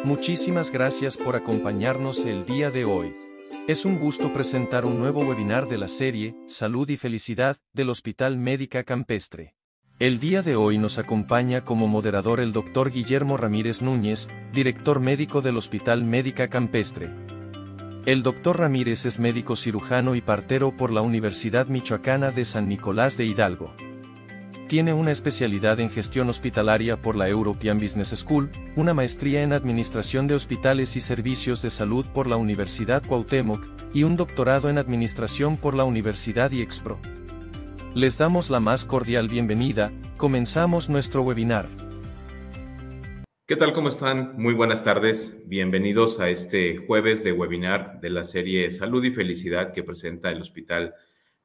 Muchísimas gracias por acompañarnos el día de hoy. Es un gusto presentar un nuevo webinar de la serie Salud y Felicidad del Hospital Médica Campestre. El día de hoy nos acompaña como moderador el Dr. Guillermo Ramírez Núñez, director médico del Hospital Médica Campestre. El Dr. Ramírez es médico cirujano y partero por la Universidad Michoacana de San Nicolás de Hidalgo. Tiene una especialidad en gestión hospitalaria por la European Business School, una maestría en administración de hospitales y servicios de salud por la Universidad Cuauhtémoc, y un doctorado en administración por la Universidad IEXPRO. Les damos la más cordial bienvenida. Comenzamos nuestro webinar. ¿Qué tal? ¿Cómo están? Muy buenas tardes. Bienvenidos a este jueves de webinar de la serie Salud y Felicidad que presenta el Hospital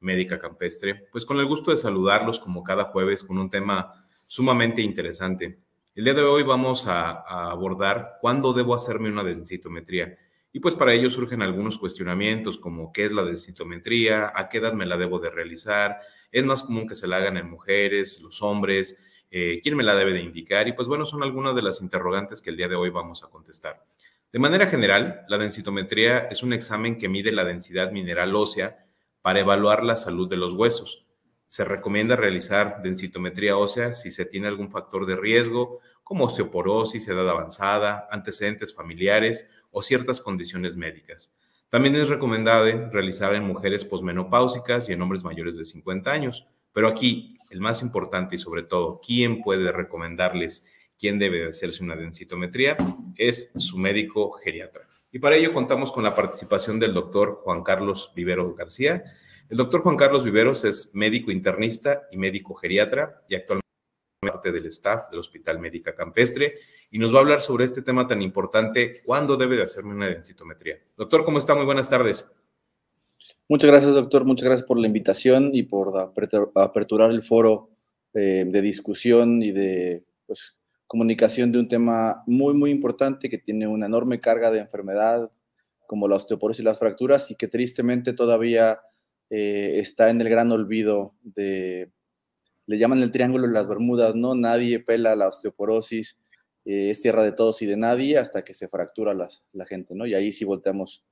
Médica Campestre. Pues con el gusto de saludarlos como cada jueves con un tema sumamente interesante. El día de hoy vamos a abordar cuándo debo hacerme una densitometría. Y pues para ello surgen algunos cuestionamientos como qué es la densitometría, a qué edad me la debo de realizar, es más común que se la hagan en mujeres, los hombres, quién me la debe de indicar, y pues bueno, son algunas de las interrogantes que el día de hoy vamos a contestar. De manera general, la densitometría es un examen que mide la densidad mineral ósea para evaluar la salud de los huesos. Se recomienda realizar densitometría ósea si se tiene algún factor de riesgo, como osteoporosis, edad avanzada, antecedentes familiares o ciertas condiciones médicas. También es recomendable realizar en mujeres posmenopáusicas y en hombres mayores de 50 años. Pero aquí, el más importante y sobre todo, ¿quién puede recomendarles quién debe hacerse una densitometría? Es su médico geriatra. Y para ello contamos con la participación del doctor Juan Carlos Viveros García. El doctor Juan Carlos Viveros es médico internista y médico geriatra y actualmente parte del staff del Hospital Médica Campestre y nos va a hablar sobre este tema tan importante, ¿cuándo debe de hacerme una densitometría? Doctor, ¿cómo está? Muy buenas tardes. Muchas gracias, doctor. Muchas gracias por la invitación y por aperturar el foro de discusión y de comunicación de un tema muy, muy importante que tiene una enorme carga de enfermedad como la osteoporosis y las fracturas y que tristemente todavía está en el gran olvido le llaman el Triángulo de las Bermudas, ¿no? Nadie pela la osteoporosis, es tierra de todos y de nadie hasta que se fractura la gente, ¿no? Y ahí sí volteamos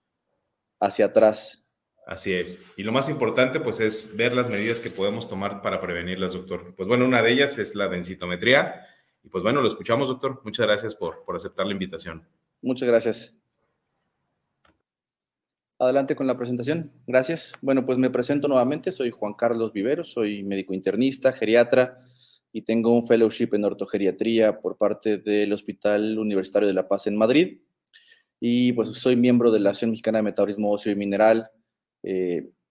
hacia atrás. Así es. Y lo más importante, pues, es ver las medidas que podemos tomar para prevenirlas, doctor. Pues, bueno, una de ellas es la densitometría. Y, pues, bueno, lo escuchamos, doctor. Muchas gracias por aceptar la invitación. Muchas gracias. Adelante con la presentación. Gracias. Bueno, pues me presento nuevamente. Soy Juan Carlos Viveros, soy médico internista, geriatra y tengo un fellowship en ortogeriatría por parte del Hospital Universitario de La Paz en Madrid. Y pues soy miembro de la Asociación Mexicana de Metabolismo Óseo y Mineral,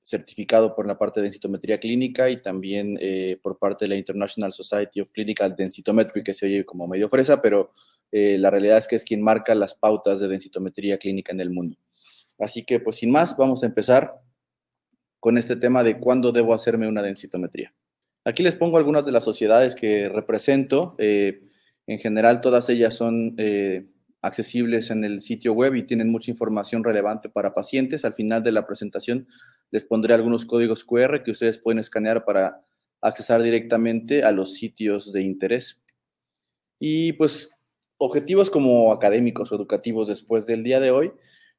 certificado por la parte de densitometría clínica y también por parte de la International Society of Clinical Densitometry, que se oye como medio fresa, pero la realidad es que es quien marca las pautas de densitometría clínica en el mundo. Así que, pues sin más, vamos a empezar con este tema de cuándo debo hacerme una densitometría. Aquí les pongo algunas de las sociedades que represento. En general, todas ellas son accesibles en el sitio web y tienen mucha información relevante para pacientes. Al final de la presentación les pondré algunos códigos QR que ustedes pueden escanear para accesar directamente a los sitios de interés. Y pues objetivos como académicos o educativos después del día de hoy,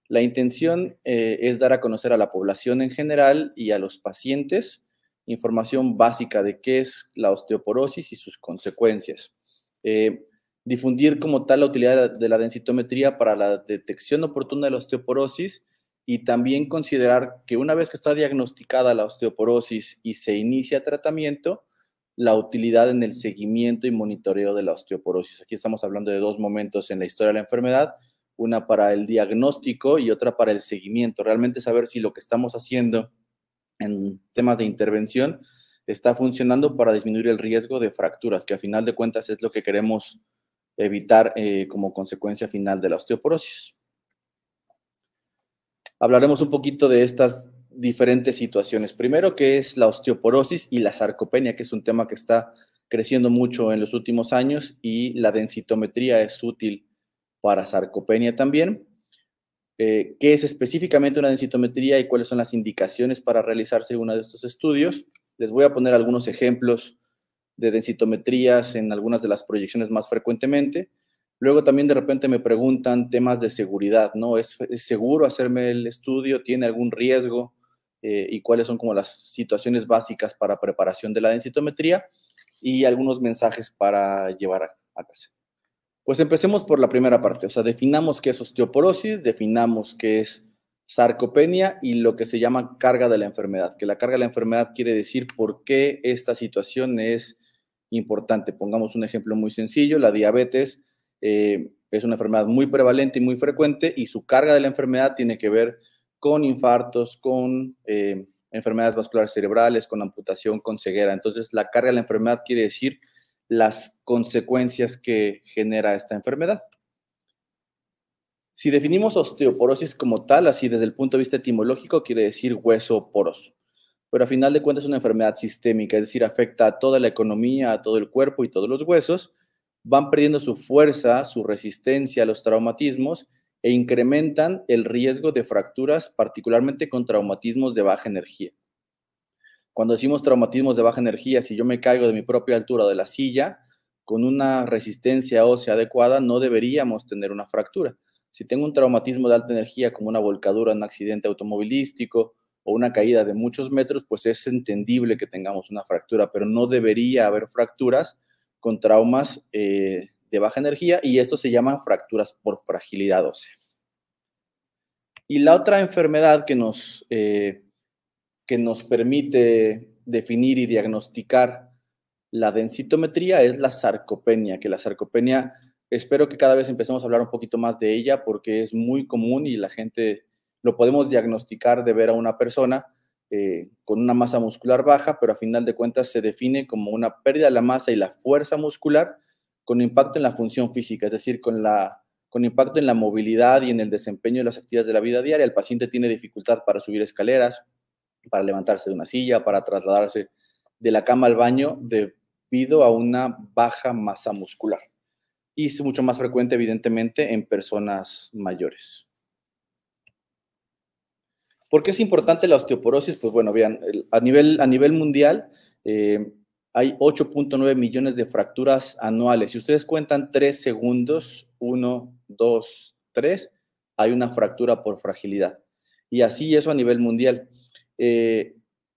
la intención es dar a conocer a la población en general y a los pacientes información básica de qué es la osteoporosis y sus consecuencias. Difundir como tal la utilidad de la densitometría para la detección oportuna de la osteoporosis y también considerar que una vez que está diagnosticada la osteoporosis y se inicia tratamiento, la utilidad en el seguimiento y monitoreo de la osteoporosis. Aquí estamos hablando de dos momentos en la historia de la enfermedad, una para el diagnóstico y otra para el seguimiento. Realmente saber si lo que estamos haciendo en temas de intervención está funcionando para disminuir el riesgo de fracturas, que a final de cuentas es lo que queremos evitar como consecuencia final de la osteoporosis. Hablaremos un poquito de estas diferentes situaciones. Primero, ¿qué es la osteoporosis y la sarcopenia? Que es un tema que está creciendo mucho en los últimos años y la densitometría es útil para sarcopenia también. ¿Qué es específicamente una densitometría y cuáles son las indicaciones para realizarse uno de estos estudios? Les voy a poner algunos ejemplos de densitometrías en algunas de las proyecciones más frecuentemente. Luego también de repente me preguntan temas de seguridad, ¿no? ¿Es seguro hacerme el estudio? ¿Tiene algún riesgo? Y cuáles son como las situaciones básicas para preparación de la densitometría y algunos mensajes para llevar a casa. Pues empecemos por la primera parte, o sea, definamos qué es osteoporosis, definamos qué es sarcopenia y lo que se llama carga de la enfermedad, que la carga de la enfermedad quiere decir por qué esta situación es importante. Pongamos un ejemplo muy sencillo, la diabetes es una enfermedad muy prevalente y muy frecuente y su carga de la enfermedad tiene que ver con infartos, con enfermedades vasculares cerebrales, con amputación, con ceguera. Entonces, la carga de la enfermedad quiere decir las consecuencias que genera esta enfermedad. Si definimos osteoporosis como tal, así desde el punto de vista etimológico, quiere decir hueso poroso. Pero a final de cuentas es una enfermedad sistémica, es decir, afecta a toda la economía, a todo el cuerpo y todos los huesos, van perdiendo su fuerza, su resistencia a los traumatismos e incrementan el riesgo de fracturas, particularmente con traumatismos de baja energía. Cuando decimos traumatismos de baja energía, si yo me caigo de mi propia altura de la silla, con una resistencia ósea adecuada, no deberíamos tener una fractura. Si tengo un traumatismo de alta energía, como una volcadura en un accidente automovilístico o una caída de muchos metros, pues es entendible que tengamos una fractura, pero no debería haber fracturas con traumas de baja energía y eso se llaman fracturas por fragilidad ósea. Y la otra enfermedad que nos permite definir y diagnosticar la densitometría es la sarcopenia, que la sarcopenia, espero que cada vez empecemos a hablar un poquito más de ella porque es muy común y la gente lo podemos diagnosticar de ver a una persona con una masa muscular baja, pero a final de cuentas se define como una pérdida de la masa y la fuerza muscular con impacto en la función física, es decir, con impacto en la movilidad y en el desempeño de las actividades de la vida diaria. El paciente tiene dificultad para subir escaleras, para levantarse de una silla, para trasladarse de la cama al baño debido a una baja masa muscular. Y es mucho más frecuente, evidentemente, en personas mayores. ¿Por qué es importante la osteoporosis? Pues bueno, vean, a nivel mundial hay 8.9 millones de fracturas anuales. Si ustedes cuentan 3 segundos, 1, 2, 3, hay una fractura por fragilidad. Y así eso a nivel mundial.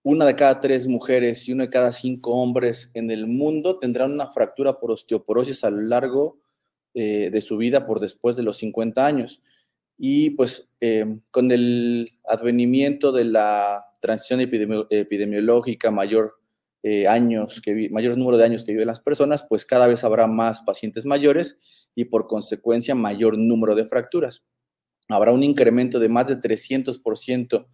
Una de cada 3 mujeres y uno de cada 5 hombres en el mundo tendrán una fractura por osteoporosis a lo largo de su vida por después de los 50 años. Y pues con el advenimiento de la transición epidemiológica, mayor número de años que viven las personas, pues cada vez habrá más pacientes mayores y por consecuencia mayor número de fracturas. Habrá un incremento de más de 300%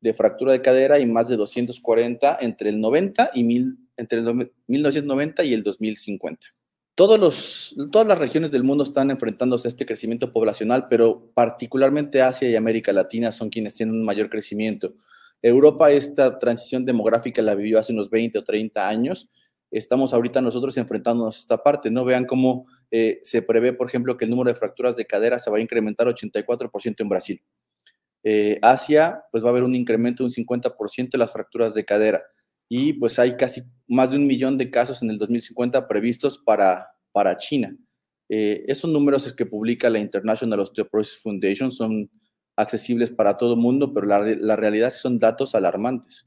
de fractura de cadera y más de 240 entre el 1990 y el 2050. Todas las regiones del mundo están enfrentándose a este crecimiento poblacional, pero particularmente Asia y América Latina son quienes tienen un mayor crecimiento. Europa, esta transición demográfica la vivió hace unos 20 o 30 años. Estamos ahorita nosotros enfrentándonos a esta parte, ¿no? Vean cómo se prevé, por ejemplo, que el número de fracturas de cadera se va a incrementar 84% en Brasil. Asia, pues va a haber un incremento de un 50% de las fracturas de cadera. Y pues hay casi más de 1 millón de casos en el 2050 previstos para China. Esos números que publica la International Osteoporosis Foundation son accesibles para todo el mundo, pero la realidad es que son datos alarmantes.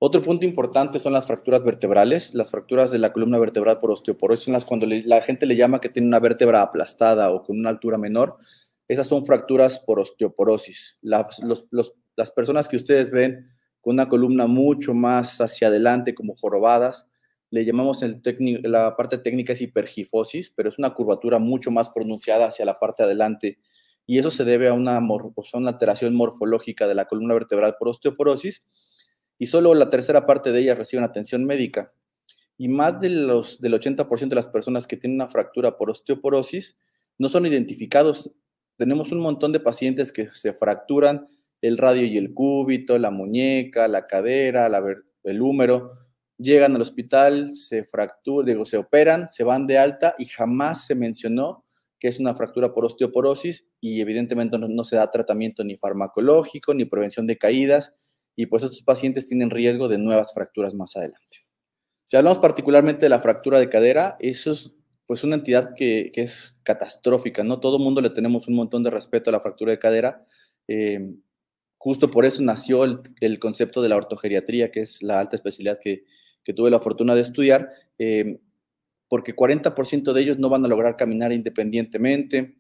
Otro punto importante son las fracturas vertebrales. Las fracturas de la columna vertebral por osteoporosis son las cuando la gente le llama que tiene una vértebra aplastada o con una altura menor. Esas son fracturas por osteoporosis. Las personas que ustedes ven con una columna mucho más hacia adelante, como jorobadas, le llamamos la parte técnica es hipergifosis, pero es una curvatura mucho más pronunciada hacia la parte adelante, y eso se debe a una alteración morfológica de la columna vertebral por osteoporosis, y solo la tercera parte de ellas reciben atención médica. Y más del 80% de las personas que tienen una fractura por osteoporosis no son identificados. Tenemos un montón de pacientes que se fracturan el radio y el cúbito, la muñeca, la cadera, el húmero, llegan al hospital, se operan, se van de alta y jamás se mencionó que es una fractura por osteoporosis y evidentemente no se da tratamiento ni farmacológico ni prevención de caídas y pues estos pacientes tienen riesgo de nuevas fracturas más adelante. Si hablamos particularmente de la fractura de cadera, eso es pues una entidad que es catastrófica, ¿no? Todo el mundo le tenemos un montón de respeto a la fractura de cadera. Justo por eso nació el concepto de la ortogeriatría, que es la alta especialidad que tuve la fortuna de estudiar, porque 40% de ellos no van a lograr caminar independientemente,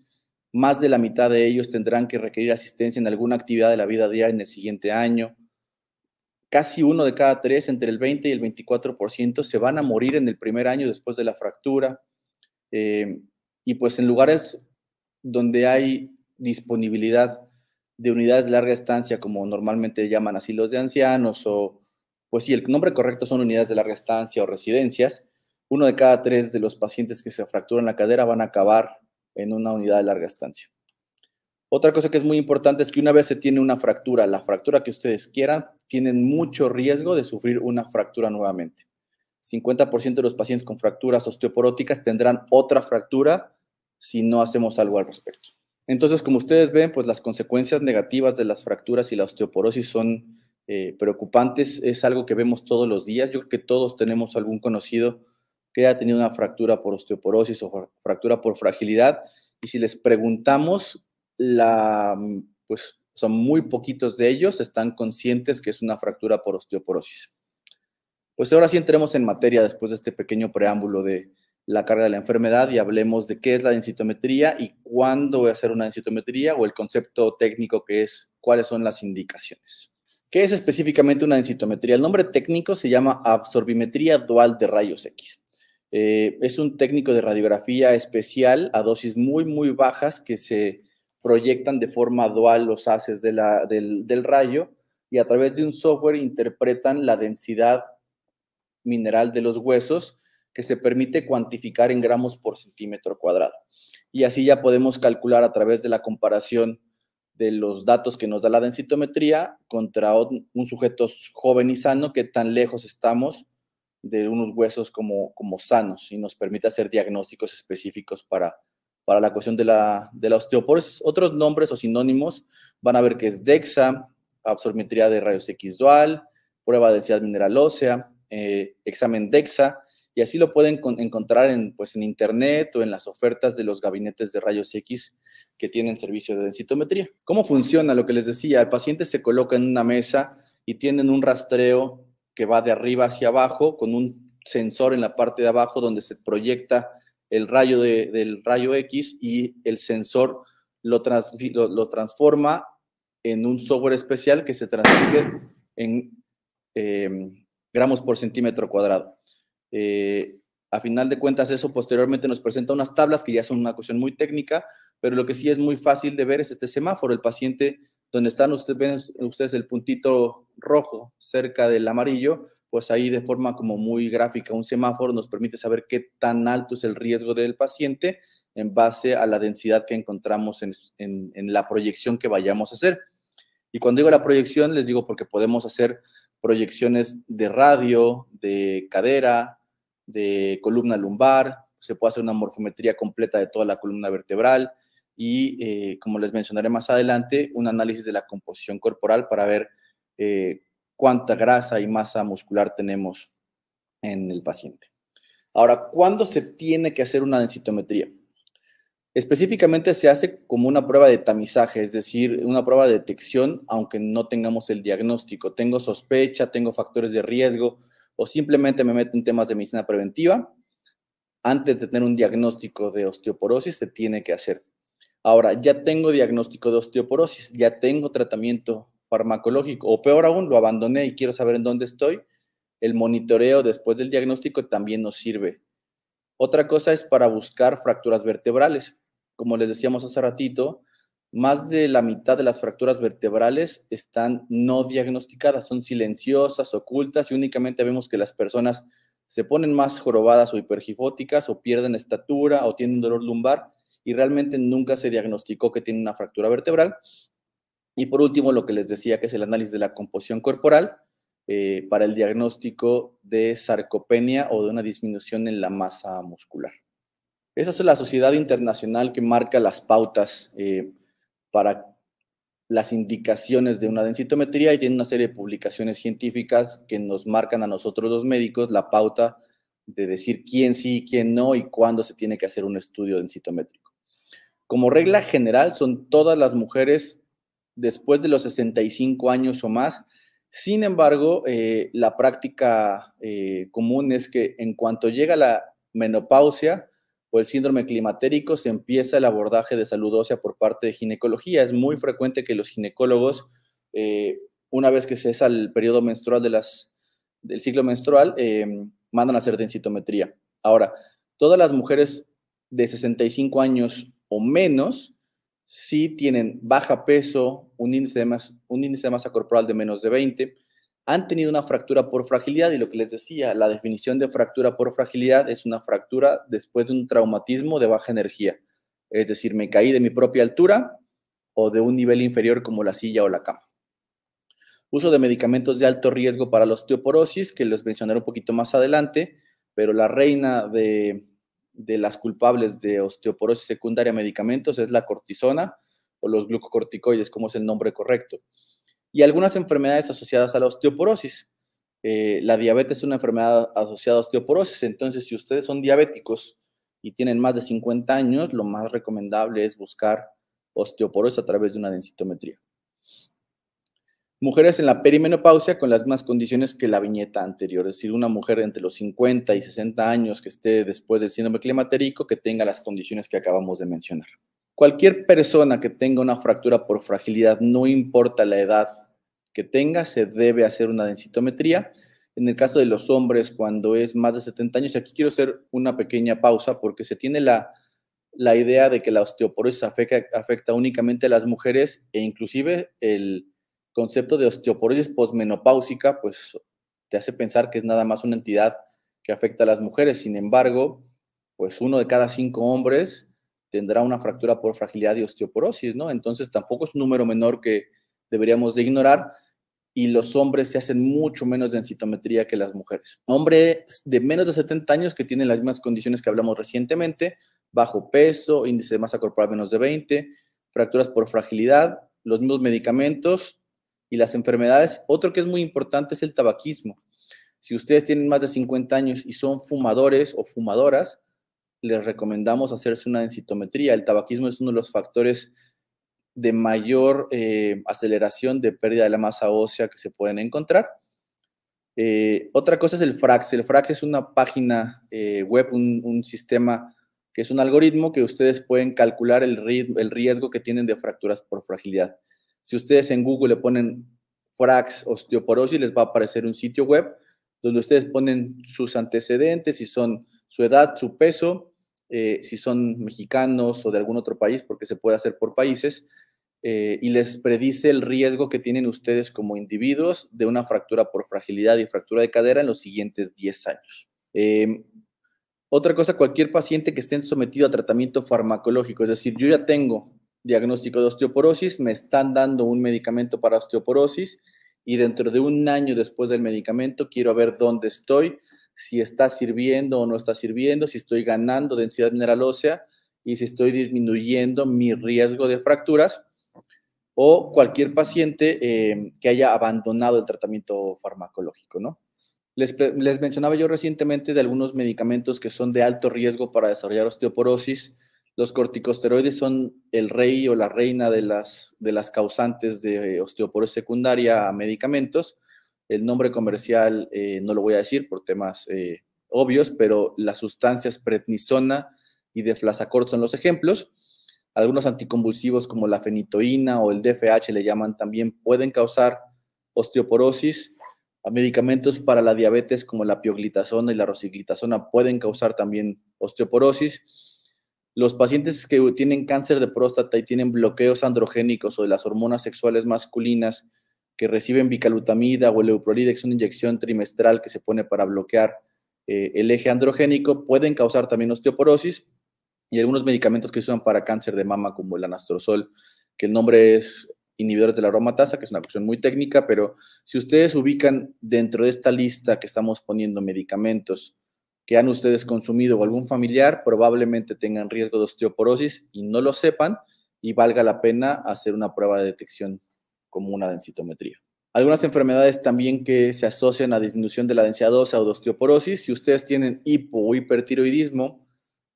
más de la mitad de ellos tendrán que requerir asistencia en alguna actividad de la vida diaria en el siguiente año. Casi 1 de cada 3, entre el 20 y el 24%, se van a morir en el primer año después de la fractura. Y pues en lugares donde hay disponibilidad de unidades de larga estancia, como normalmente llaman asilos de ancianos, o pues sí, el nombre correcto son unidades de larga estancia o residencias, 1 de cada 3 de los pacientes que se fracturan la cadera van a acabar en una unidad de larga estancia. Otra cosa que es muy importante es que una vez se tiene una fractura, la fractura que ustedes quieran, tienen mucho riesgo de sufrir una fractura nuevamente. 50% de los pacientes con fracturas osteoporóticas tendrán otra fractura si no hacemos algo al respecto. Entonces, como ustedes ven, pues las consecuencias negativas de las fracturas y la osteoporosis son preocupantes. Es algo que vemos todos los días. Yo creo que todos tenemos algún conocido que haya tenido una fractura por osteoporosis o fractura por fragilidad. Y si les preguntamos, pues son muy poquitos de ellos están conscientes que es una fractura por osteoporosis. Pues ahora sí entremos en materia después de este pequeño preámbulo de la carga de la enfermedad y hablemos de qué es la densitometría y cuándo voy a hacer una densitometría, o el concepto técnico que es cuáles son las indicaciones. ¿Qué es específicamente una densitometría? El nombre técnico se llama absorbimetría dual de rayos X. Es un técnico de radiografía especial a dosis muy, muy bajas que se proyectan de forma dual los haces del rayo, y a través de un software interpretan la densidad mineral de los huesos, que se permite cuantificar en gramos por centímetro cuadrado. Y así ya podemos calcular a través de la comparación de los datos que nos da la densitometría contra un sujeto joven y sano, qué tan lejos estamos de unos huesos como sanos, y nos permite hacer diagnósticos específicos para la cuestión de la osteoporosis. Otros nombres o sinónimos van a ver que es DEXA, absorbimetría de rayos X dual, prueba de densidad mineral ósea, examen DEXA, y así lo pueden encontrar en internet o en las ofertas de los gabinetes de rayos X que tienen servicio de densitometría. ¿Cómo funciona? Lo que les decía, el paciente se coloca en una mesa y tienen un rastreo que va de arriba hacia abajo con un sensor en la parte de abajo donde se proyecta el rayo del rayo X, y el sensor lo transforma en un software especial que se transfiere en gramos por centímetro cuadrado. A final de cuentas, eso posteriormente nos presenta unas tablas que ya son una cuestión muy técnica, pero lo que sí es muy fácil de ver es este semáforo. El paciente, donde están ustedes el puntito rojo cerca del amarillo, pues ahí de forma como muy gráfica, un semáforo nos permite saber qué tan alto es el riesgo del paciente en base a la densidad que encontramos en la proyección que vayamos a hacer. Y cuando digo la proyección, les digo porque podemos hacer proyecciones de radio, de cadera, de columna lumbar, se puede hacer una morfometría completa de toda la columna vertebral y, como les mencionaré más adelante, un análisis de la composición corporal para ver cuánta grasa y masa muscular tenemos en el paciente. Ahora, ¿cuándo se tiene que hacer una densitometría? Específicamente se hace como una prueba de tamizaje, es decir, una prueba de detección, aunque no tengamos el diagnóstico. Tengo sospecha, tengo factores de riesgo, o simplemente me meto en temas de medicina preventiva. Antes de tener un diagnóstico de osteoporosis, se tiene que hacer. Ahora, ya tengo diagnóstico de osteoporosis, ya tengo tratamiento farmacológico, o peor aún, lo abandoné y quiero saber en dónde estoy. El monitoreo después del diagnóstico también nos sirve. Otra cosa es para buscar fracturas vertebrales. Como les decíamos hace ratito, más de la mitad de las fracturas vertebrales están no diagnosticadas, son silenciosas, ocultas, y únicamente vemos que las personas se ponen más jorobadas o hipergifóticas, o pierden estatura, o tienen dolor lumbar, y realmente nunca se diagnosticó que tienen una fractura vertebral. Y por último, lo que les decía, que es el análisis de la composición corporal para el diagnóstico de sarcopenia o de una disminución en la masa muscular. Esa es la sociedad internacional que marca las pautas para las indicaciones de una densitometría, y tiene una serie de publicaciones científicas que nos marcan a nosotros los médicos la pauta decir quién sí, quién no y cuándo se tiene que hacer un estudio densitométrico. Como regla general, son todas las mujeres después de los 65 años o más. Sin embargo, la práctica común es que en cuanto llega la menopausia o el síndrome climatérico, se empieza el abordaje de salud ósea por parte de ginecología. Es muy frecuente que los ginecólogos, una vez que cesa el periodo menstrual del ciclo menstrual, mandan a hacer densitometría. Ahora, todas las mujeres de 65 años o menos, si tienen baja peso, un índice de masa corporal de menos de 20, han tenido una fractura por fragilidad, y lo que les decía, la definición de fractura por fragilidad es una fractura después de un traumatismo de baja energía. Es decir, me caí de mi propia altura o de un nivel inferior como la silla o la cama. Uso de medicamentos de alto riesgo para la osteoporosis, que les mencionaré un poquito más adelante, pero la reina de las culpables de osteoporosis secundaria medicamentos es la cortisona o los glucocorticoides, como es el nombre correcto. Y algunas enfermedades asociadas a la osteoporosis. La diabetes es una enfermedad asociada a osteoporosis, entonces si ustedes son diabéticos y tienen más de 50 años, lo más recomendable es buscar osteoporosis a través de una densitometría. Mujeres en la perimenopausia con las mismas condiciones que la viñeta anterior, es decir, una mujer entre los 50 y 60 años que esté después del síndrome climatérico, que tenga las condiciones que acabamos de mencionar. Cualquier persona que tenga una fractura por fragilidad, no importa la edad que tenga, se debe hacer una densitometría. En el caso de los hombres, cuando es más de 70 años, aquí quiero hacer una pequeña pausa porque se tiene la idea de que la osteoporosis afecta únicamente a las mujeres, e inclusive el concepto de osteoporosis posmenopáusica, pues te hace pensar que es nada más una entidad que afecta a las mujeres. Sin embargo, pues 1 de cada 5 hombres tendrá una fractura por fragilidad y osteoporosis, ¿no? Entonces tampoco es un número menor que deberíamos de ignorar, y los hombres se hacen mucho menos densitometría que las mujeres. Hombres de menos de 70 años que tienen las mismas condiciones que hablamos recientemente, bajo peso, índice de masa corporal menos de 20, fracturas por fragilidad, los mismos medicamentos y las enfermedades. Otro que es muy importante es el tabaquismo. Si ustedes tienen más de 50 años y son fumadores o fumadoras, les recomendamos hacerse una densitometría. El tabaquismo es uno de los factores de mayor aceleración de pérdida de la masa ósea que se pueden encontrar. Otra cosa es el FRAX. El FRAX es una página web, un sistema que es un algoritmo que ustedes pueden calcular el riesgo que tienen de fracturas por fragilidad. Si ustedes en Google le ponen FRAX osteoporosis, les va a aparecer un sitio web donde ustedes ponen sus antecedentes, si son su edad, su peso, si son mexicanos o de algún otro país, porque se puede hacer por países, y les predice el riesgo que tienen ustedes como individuos de una fractura por fragilidad y fractura de cadera en los siguientes 10 años. Otra cosa, cualquier paciente que esté sometido a tratamiento farmacológico, es decir, yo ya tengo diagnóstico de osteoporosis, me están dando un medicamento para osteoporosis y dentro de un año después del medicamento quiero ver dónde estoy, si está sirviendo o no está sirviendo, si estoy ganando densidad mineral ósea y si estoy disminuyendo mi riesgo de fracturas, o cualquier paciente que haya abandonado el tratamiento farmacológico, ¿no? Les mencionaba yo recientemente de algunos medicamentos que son de alto riesgo para desarrollar osteoporosis. Los corticosteroides son el rey o la reina de las causantes de osteoporosis secundaria a medicamentos. El nombre comercial no lo voy a decir por temas obvios, pero las sustancias prednisona y deflazacort son los ejemplos. Algunos anticonvulsivos como la fenitoína o el DFH le llaman también pueden causar osteoporosis. Medicamentos para la diabetes como la pioglitazona y la rosiglitazona pueden causar también osteoporosis. Los pacientes que tienen cáncer de próstata y tienen bloqueos androgénicos o de las hormonas sexuales masculinas que reciben bicalutamida o el Leuprolide, una inyección trimestral que se pone para bloquear el eje androgénico, pueden causar también osteoporosis. Y algunos medicamentos que se usan para cáncer de mama como el anastrozol, que el nombre es inhibidores de la aromatasa, que es una cuestión muy técnica, pero si ustedes ubican dentro de esta lista que estamos poniendo medicamentos que han ustedes consumido o algún familiar, probablemente tengan riesgo de osteoporosis y no lo sepan, y valga la pena hacer una prueba de detección como una densitometría. Algunas enfermedades también que se asocian a disminución de la densidad ósea o de osteoporosis. Si ustedes tienen hipo o hipertiroidismo,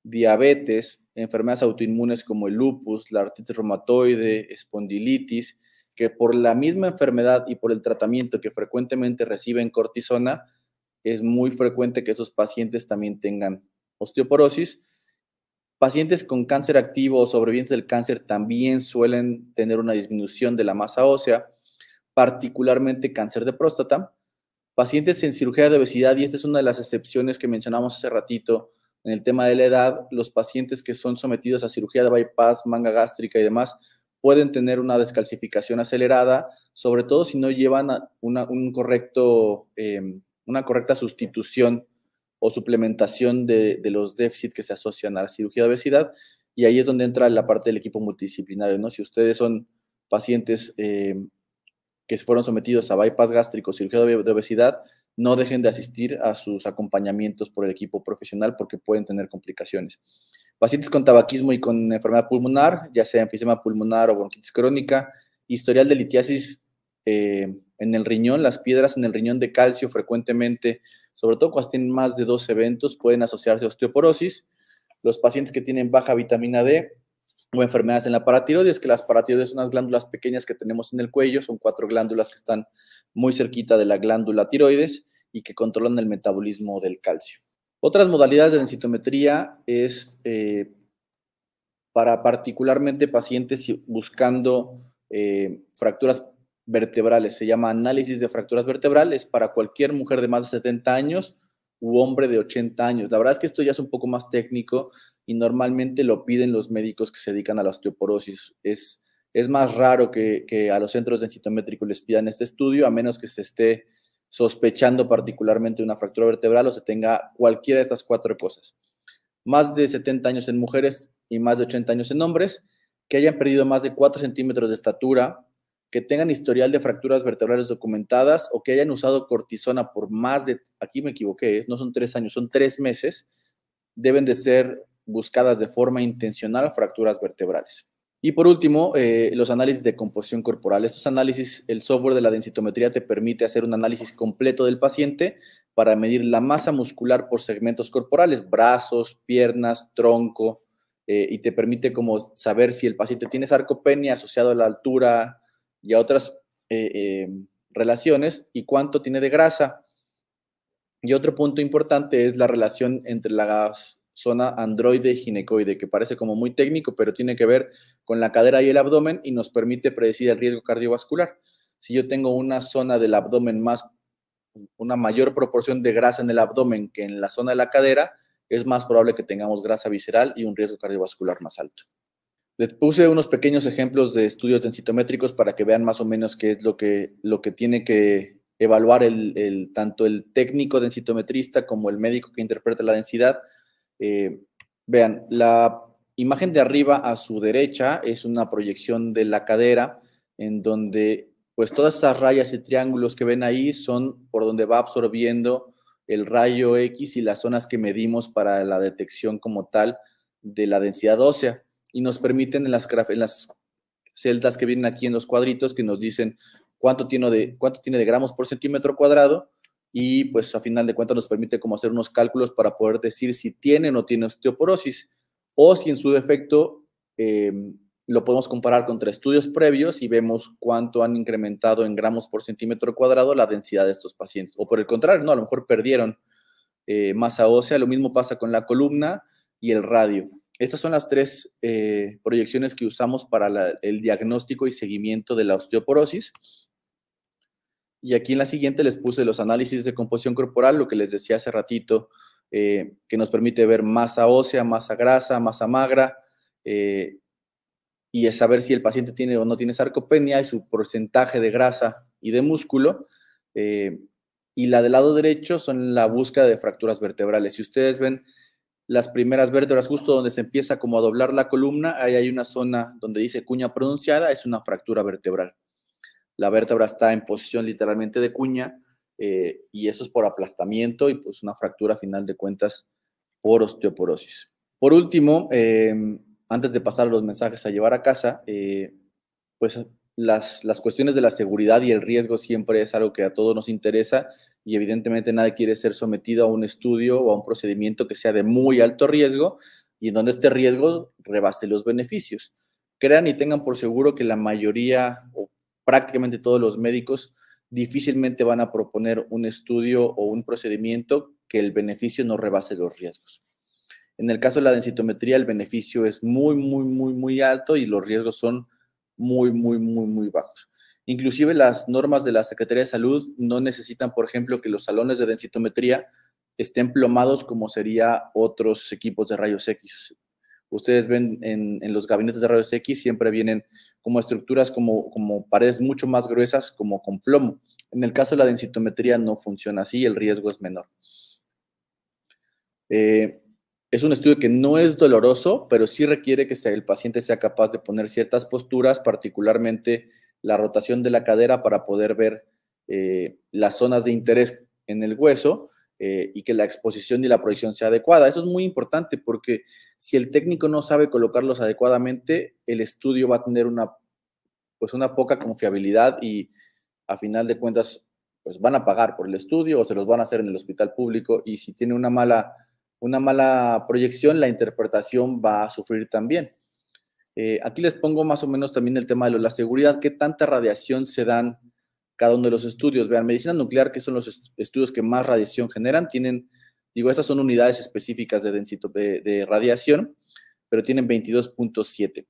diabetes, enfermedades autoinmunes como el lupus, la artritis reumatoide, espondilitis, que por la misma enfermedad y por el tratamiento que frecuentemente reciben cortisona, es muy frecuente que esos pacientes también tengan osteoporosis. Pacientes con cáncer activo o sobrevivientes del cáncer también suelen tener una disminución de la masa ósea, particularmente cáncer de próstata. Pacientes en cirugía de obesidad, y esta es una de las excepciones que mencionamos hace ratito en el tema de la edad, los pacientes que son sometidos a cirugía de bypass, manga gástrica y demás, pueden tener una descalcificación acelerada, sobre todo si no llevan una correcta sustitución o suplementación de los déficits que se asocian a la cirugía de obesidad, y ahí es donde entra la parte del equipo multidisciplinario, ¿no? Si ustedes son pacientes que fueron sometidos a bypass gástrico, cirugía de obesidad, no dejen de asistir a sus acompañamientos por el equipo profesional porque pueden tener complicaciones. Pacientes con tabaquismo y con enfermedad pulmonar, ya sea enfisema pulmonar o bronquitis crónica, historial de litiasis en el riñón, las piedras en el riñón de calcio frecuentemente, sobre todo cuando tienen más de 2 eventos, pueden asociarse a osteoporosis. Los pacientes que tienen baja vitamina D o enfermedades en la paratiroides, que las paratiroides son unas glándulas pequeñas que tenemos en el cuello, son 4 glándulas que están muy cerquita de la glándula tiroides y que controlan el metabolismo del calcio. Otras modalidades de densitometría es para particularmente pacientes buscando fracturas vertebrales. Se llama análisis de fracturas vertebrales para cualquier mujer de más de 70 años u hombre de 80 años. La verdad es que esto ya es un poco más técnico y normalmente lo piden los médicos que se dedican a la osteoporosis. Es más raro que a los centros densitométricos les pidan este estudio, a menos que se esté sospechando particularmente una fractura vertebral o se tenga cualquiera de estas 4 cosas. Más de 70 años en mujeres y más de 80 años en hombres, que hayan perdido más de 4 centímetros de estatura, que tengan historial de fracturas vertebrales documentadas o que hayan usado cortisona por más de, aquí me equivoqué, no son 3 años, son 3 meses, deben de ser buscadas de forma intencional fracturas vertebrales. Y por último, los análisis de composición corporal. Estos análisis, el software de la densitometría te permite hacer un análisis completo del paciente para medir la masa muscular por segmentos corporales, brazos, piernas, tronco, y te permite como saber si el paciente tiene sarcopenia asociado a la altura y a otras relaciones y cuánto tiene de grasa. Y otro punto importante es la relación entre la zona androide y ginecoide, que parece como muy técnico, pero tiene que ver con la cadera y el abdomen y nos permite predecir el riesgo cardiovascular. Si yo tengo una zona del abdomen una mayor proporción de grasa en el abdomen que en la zona de la cadera, es más probable que tengamos grasa visceral y un riesgo cardiovascular más alto. Les puse unos pequeños ejemplos de estudios densitométricos para que vean más o menos qué es lo que tiene que evaluar tanto el técnico densitometrista como el médico que interpreta la densidad. Vean, la imagen de arriba a su derecha es una proyección de la cadera en donde pues todas esas rayas y triángulos que ven ahí son por donde va absorbiendo el rayo X y las zonas que medimos para la detección como tal de la densidad ósea y nos permiten en las celdas que vienen aquí en los cuadritos que nos dicen cuánto tiene de gramos por centímetro cuadrado y pues a final de cuentas nos permite como hacer unos cálculos para poder decir si tiene o no tiene osteoporosis o si en su defecto lo podemos comparar contra estudios previos y vemos cuánto han incrementado en gramos por centímetro cuadrado la densidad de estos pacientes. O por el contrario, no, a lo mejor perdieron masa ósea. Lo mismo pasa con la columna y el radio. Estas son las 3 proyecciones que usamos para el diagnóstico y seguimiento de la osteoporosis. Y aquí en la siguiente les puse los análisis de composición corporal, lo que les decía hace ratito, que nos permite ver masa ósea, masa grasa, masa magra, y es saber si el paciente tiene o no tiene sarcopenia y su porcentaje de grasa y de músculo. Y la del lado derecho son la búsqueda de fracturas vertebrales. Si ustedes ven las primeras vértebras justo donde se empieza como a doblar la columna, ahí hay una zona donde dice cuña pronunciada, es una fractura vertebral. La vértebra está en posición literalmente de cuña y eso es por aplastamiento y pues una fractura a final de cuentas por osteoporosis. Por último, antes de pasar los mensajes a llevar a casa, pues las cuestiones de la seguridad y el riesgo siempre es algo que a todos nos interesa y evidentemente nadie quiere ser sometido a un estudio o a un procedimiento que sea de muy alto riesgo y en donde este riesgo rebase los beneficios. Crean y tengan por seguro que la mayoría o prácticamente todos los médicos difícilmente van a proponer un estudio o un procedimiento que el beneficio no rebase los riesgos. En el caso de la densitometría, el beneficio es muy alto y los riesgos son muy bajos. Inclusive las normas de la Secretaría de Salud no necesitan, por ejemplo, que los salones de densitometría estén plomados como sería otros equipos de rayos X. Ustedes ven en los gabinetes de rayos X siempre vienen como estructuras como paredes mucho más gruesas como con plomo. En el caso de la densitometría no funciona así, el riesgo es menor. Es un estudio que no es doloroso, pero sí requiere que el paciente sea capaz de poner ciertas posturas, particularmente la rotación de la cadera para poder ver las zonas de interés en el hueso y que la exposición y la proyección sea adecuada. Eso es muy importante porque si el técnico no sabe colocarlos adecuadamente, el estudio va a tener una poca confiabilidad y a final de cuentas pues van a pagar por el estudio o se los van a hacer en el hospital público y si tiene una mala proyección, la interpretación va a sufrir también. Aquí les pongo más o menos también el tema de la seguridad, qué tanta radiación se dan cada uno de los estudios. Vean, medicina nuclear, que son los estudios que más radiación generan, estas son unidades específicas de radiación, pero tienen 22.7.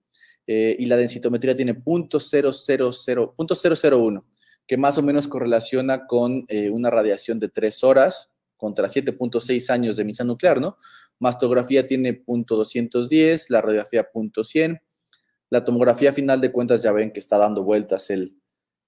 Y la densitometría tiene 0.001, que más o menos correlaciona con una radiación de 3 horas, contra 7.6 años de medicina nuclear, ¿no? Mastografía tiene 0.210, la radiografía 0.100. La tomografía, a final de cuentas, ya ven que está dando vueltas el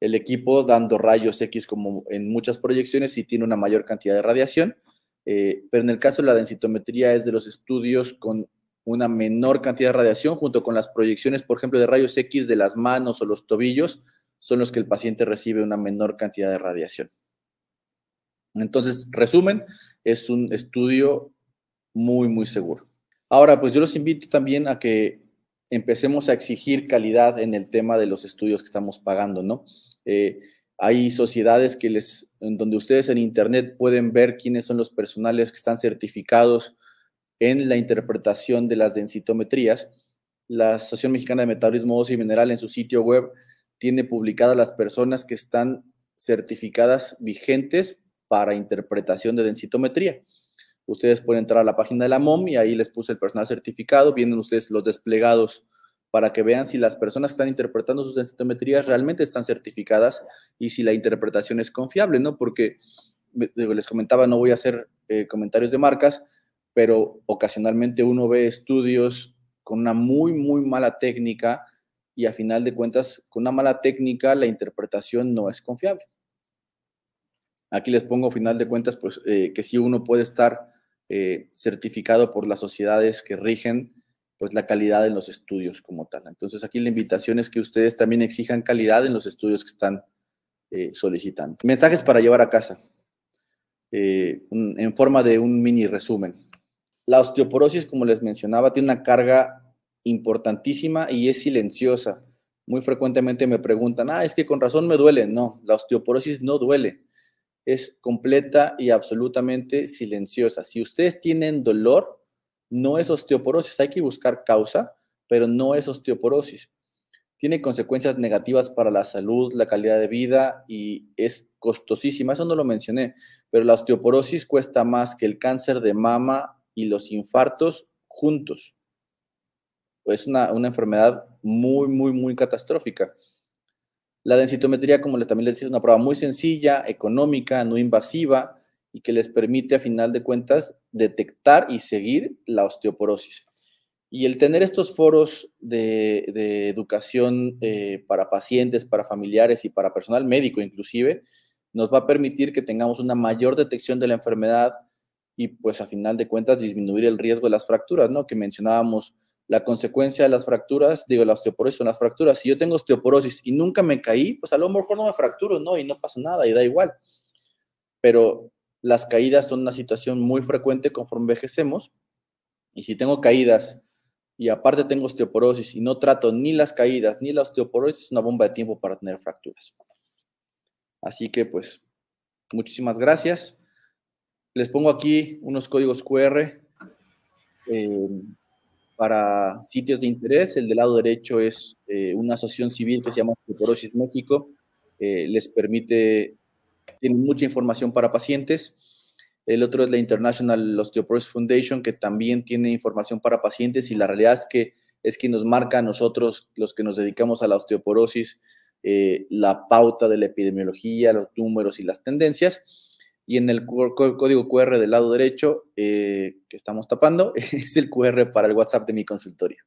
equipo, dando rayos X como en muchas proyecciones y tiene una mayor cantidad de radiación. Pero en el caso de la densitometría es de los estudios con una menor cantidad de radiación, junto con las proyecciones, por ejemplo, de rayos X de las manos o los tobillos, son los que el paciente recibe una menor cantidad de radiación. Entonces, resumen, es un estudio muy seguro. Ahora, pues yo los invito también a que empecemos a exigir calidad en el tema de los estudios que estamos pagando, ¿no? Hay sociedades en donde ustedes en internet pueden ver quiénes son los personales que están certificados en la interpretación de las densitometrías. La Asociación Mexicana de Metabolismo Óseo y Mineral en su sitio web tiene publicadas las personas que están certificadas vigentes para interpretación de densitometría. Ustedes pueden entrar a la página de la MOM y ahí les puse el personal certificado. Vienen ustedes los desplegados para que vean si las personas que están interpretando sus densitometrías realmente están certificadas y si la interpretación es confiable, ¿no? Porque les comentaba, no voy a hacer comentarios de marcas, pero ocasionalmente uno ve estudios con una muy mala técnica y a final de cuentas, con una mala técnica, la interpretación no es confiable. Aquí les pongo, a final de cuentas, pues que sí uno puede estar certificado por las sociedades que rigen pues la calidad en los estudios como tal. Entonces aquí la invitación es que ustedes también exijan calidad en los estudios que están solicitando. Mensajes para llevar a casa, en forma de un mini resumen. La osteoporosis, como les mencionaba, tiene una carga importantísima y es silenciosa. Muy frecuentemente me preguntan, es que con razón me duele. No, la osteoporosis no duele. Es completa y absolutamente silenciosa. Si ustedes tienen dolor, no es osteoporosis. Hay que buscar causa, pero no es osteoporosis. Tiene consecuencias negativas para la salud, la calidad de vida y es costosísima. Eso no lo mencioné, pero la osteoporosis cuesta más que el cáncer de mama y los infartos juntos. Es una enfermedad muy catastrófica. La densitometría, como también les decía, es una prueba muy sencilla, económica, no invasiva y que les permite, a final de cuentas, detectar y seguir la osteoporosis. Y el tener estos foros de educación para pacientes, para familiares y para personal médico inclusive, nos va a permitir que tengamos una mayor detección de la enfermedad y pues a final de cuentas disminuir el riesgo de las fracturas, ¿no? Que mencionábamos. La consecuencia de las fracturas, la osteoporosis son las fracturas. Si yo tengo osteoporosis y nunca me caí, pues a lo mejor no me fracturo, ¿no? Y no pasa nada y da igual. Pero las caídas son una situación muy frecuente conforme envejecemos. Y si tengo caídas y aparte tengo osteoporosis y no trato ni las caídas ni la osteoporosis, es una bomba de tiempo para tener fracturas. Así que, pues, muchísimas gracias. Les pongo aquí unos códigos QR para sitios de interés. El del lado derecho es una asociación civil que se llama Osteoporosis México. Les permite, tienen mucha información para pacientes. El otro es la International Osteoporosis Foundation, que también tiene información para pacientes, y la realidad es que es quien nos marca a nosotros, los que nos dedicamos a la osteoporosis, la pauta de la epidemiología, los números y las tendencias. Y en el código QR del lado derecho, que estamos tapando, es el QR para el WhatsApp de mi consultorio.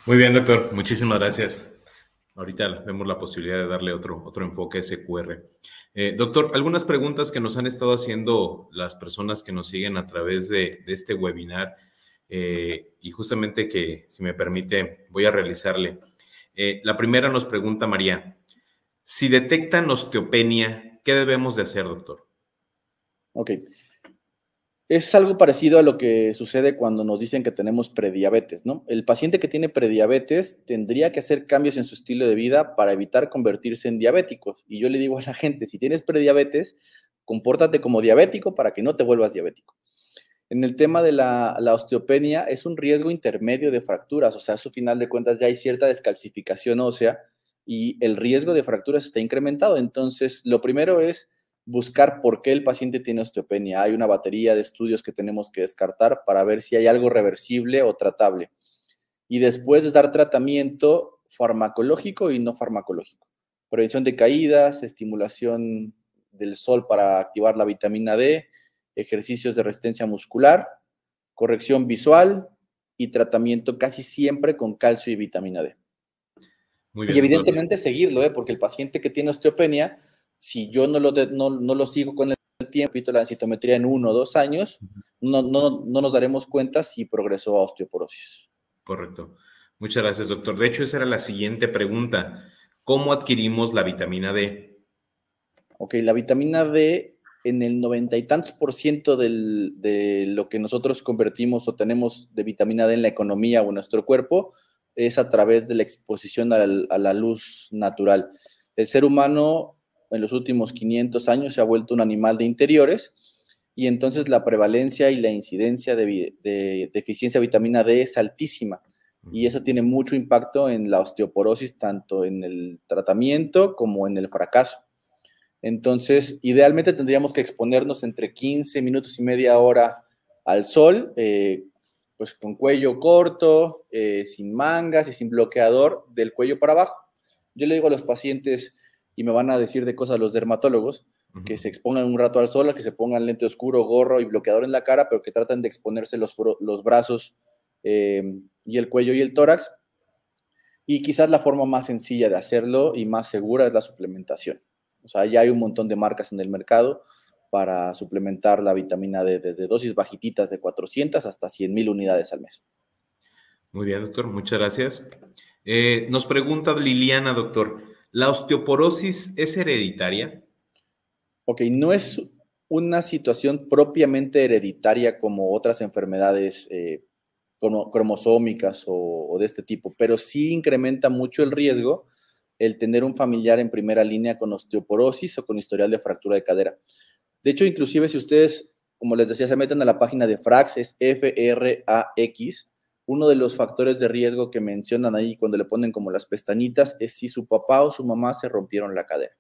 Muy bien, doctor. Muchísimas gracias. Ahorita vemos la posibilidad de darle otro enfoque a ese QR. Doctor, algunas preguntas que nos han estado haciendo las personas que nos siguen a través de este webinar, y justamente que, si me permite, voy a realizarle. La primera nos pregunta María: si detectan osteopenia, ¿qué debemos de hacer, doctor? Ok. Es algo parecido a lo que sucede cuando nos dicen que tenemos prediabetes, ¿no? El paciente que tiene prediabetes tendría que hacer cambios en su estilo de vida para evitar convertirse en diabéticos. Y yo le digo a la gente, si tienes prediabetes, compórtate como diabético para que no te vuelvas diabético. En el tema de la osteopenia, es un riesgo intermedio de fracturas, o sea, a su final de cuentas ya hay cierta descalcificación ósea y el riesgo de fracturas está incrementado. Entonces, lo primero es buscar por qué el paciente tiene osteopenia. Hay una batería de estudios que tenemos que descartar para ver si hay algo reversible o tratable. Y después es dar tratamiento farmacológico y no farmacológico. Prevención de caídas, estimulación del sol para activar la vitamina D, ejercicios de resistencia muscular, corrección visual y tratamiento casi siempre con calcio y vitamina D. Muy bien, y evidentemente doctor, seguirlo, porque el paciente que tiene osteopenia, si yo no lo sigo con el tiempo, la densitometría en 1 o 2 años, no nos daremos cuenta si progresó a osteoporosis. Correcto. Muchas gracias, doctor. De hecho, esa era la siguiente pregunta. ¿Cómo adquirimos la vitamina D? Ok, la vitamina D, en el 90 y tantos % de lo que nosotros convertimos o tenemos de vitamina D en la economía o en nuestro cuerpo, es a través de la exposición a la luz natural. El ser humano en los últimos 500 años se ha vuelto un animal de interiores, y entonces la prevalencia y la incidencia de deficiencia de vitamina D es altísima, y eso tiene mucho impacto en la osteoporosis, tanto en el tratamiento como en el fracaso. Entonces, idealmente tendríamos que exponernos entre 15 minutos y media hora al sol, pues con cuello corto, sin mangas y sin bloqueador del cuello para abajo. Yo le digo a los pacientes, y me van a decir de cosas los dermatólogos, que se expongan un rato al sol, que se pongan lente oscuro, gorro y bloqueador en la cara, pero que traten de exponerse los brazos y el cuello y el tórax. Y quizás la forma más sencilla de hacerlo y más segura es la suplementación. O sea, ya hay un montón de marcas en el mercado para suplementar la vitamina D, desde dosis bajititas de 400 hasta 100,000 unidades al mes. Muy bien, doctor. Muchas gracias. Nos pregunta Liliana, doctor, ¿la osteoporosis es hereditaria? Ok, no es una situación propiamente hereditaria como otras enfermedades cromosómicas o de este tipo, pero sí incrementa mucho el riesgo el tener un familiar en primera línea con osteoporosis o con historial de fractura de cadera. De hecho, inclusive si ustedes, como les decía, se meten a la página de FRAX, es FRAX, uno de los factores de riesgo que mencionan ahí cuando le ponen como las pestañitas es si su papá o su mamá se rompieron la cadera.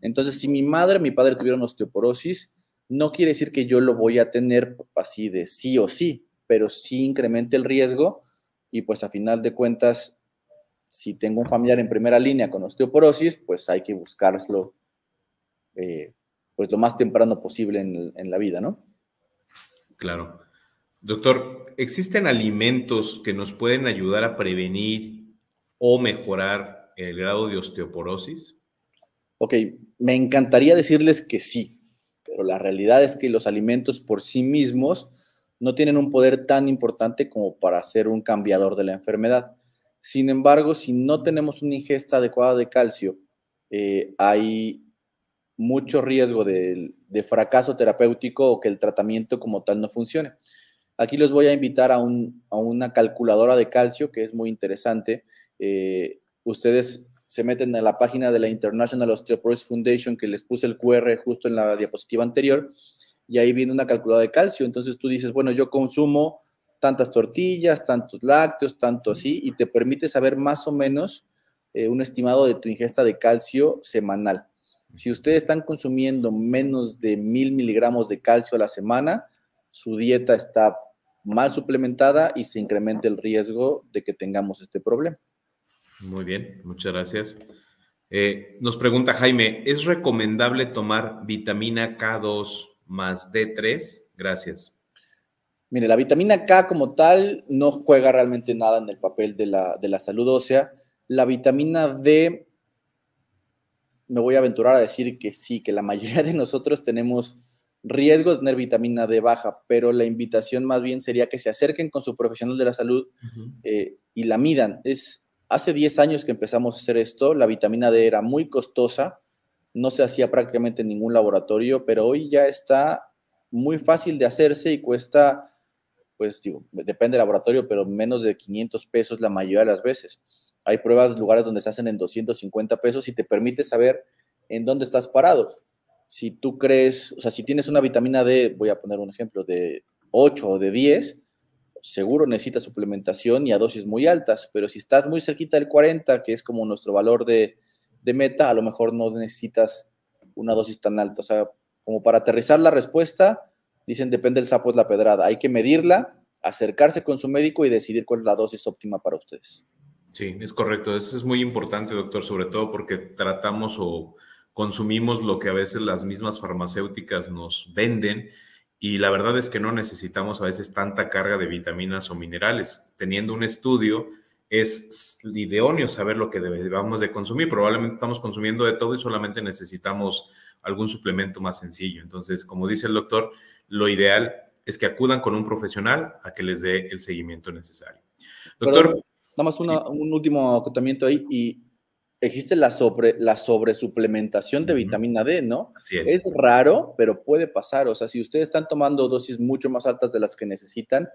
Entonces, si mi madre o mi padre tuvieron osteoporosis, no quiere decir que yo lo voy a tener así de sí o sí, pero sí incrementa el riesgo, y pues a final de cuentas, si tengo un familiar en primera línea con osteoporosis, pues hay que buscarlo pues lo más temprano posible en la vida, ¿no? Claro. Doctor, ¿existen alimentos que nos pueden ayudar a prevenir o mejorar el grado de osteoporosis? Ok, me encantaría decirles que sí, pero la realidad es que los alimentos por sí mismos no tienen un poder tan importante como para ser un cambiador de la enfermedad. Sin embargo, si no tenemos una ingesta adecuada de calcio, hay mucho riesgo de fracaso terapéutico o que el tratamiento como tal no funcione. Aquí los voy a invitar a una calculadora de calcio que es muy interesante. Ustedes se meten en la página de la International Osteoporosis Foundation, que les puse el QR justo en la diapositiva anterior, y ahí viene una calculadora de calcio. Entonces tú dices, bueno, yo consumo tantas tortillas, tantos lácteos, tanto así, y te permite saber más o menos un estimado de tu ingesta de calcio semanal. Si ustedes están consumiendo menos de 1000 miligramos de calcio a la semana, su dieta está mal suplementada y se incrementa el riesgo de que tengamos este problema. Muy bien, muchas gracias. Nos pregunta Jaime, ¿es recomendable tomar vitamina K2 más D3? Gracias. Mire, la vitamina K como tal no juega realmente nada en el papel de la salud ósea. La vitamina D, me voy a aventurar a decir que sí, que la mayoría de nosotros tenemos riesgo de tener vitamina D baja, pero la invitación más bien sería que se acerquen con su profesional de la salud y la midan. Hace 10 años que empezamos a hacer esto, la vitamina D era muy costosa, no se hacía prácticamente en ningún laboratorio, pero hoy ya está muy fácil de hacerse y cuesta, pues digo, depende del laboratorio, pero menos de 500 pesos la mayoría de las veces. Hay pruebas, lugares donde se hacen en 250 pesos y te permite saber en dónde estás parado. Si tú crees, o sea, si tienes una vitamina D, voy a poner un ejemplo, de 8 o de 10, seguro necesitas suplementación y a dosis muy altas, pero si estás muy cerquita del 40, que es como nuestro valor de meta, a lo mejor no necesitas una dosis tan alta. O sea, como para aterrizar la respuesta, dicen depende del sapo es la pedrada. Hay que medirla, acercarse con su médico y decidir cuál es la dosis óptima para ustedes. Sí, es correcto. Eso es muy importante, doctor, sobre todo porque tratamos o consumimos lo que a veces las mismas farmacéuticas nos venden y la verdad es que no necesitamos a veces tanta carga de vitaminas o minerales. Teniendo un estudio es idóneo saber lo que debemos de consumir. Probablemente estamos consumiendo de todo y solamente necesitamos algún suplemento más sencillo. Entonces, como dice el doctor, lo ideal es que acudan con un profesional a que les dé el seguimiento necesario. Doctor. Perdón, nada más un último acotamiento ahí. Y existe la sobresuplementación de vitamina D, ¿no? Así es. Es raro, pero puede pasar. O sea, si ustedes están tomando dosis mucho más altas de las que necesitan,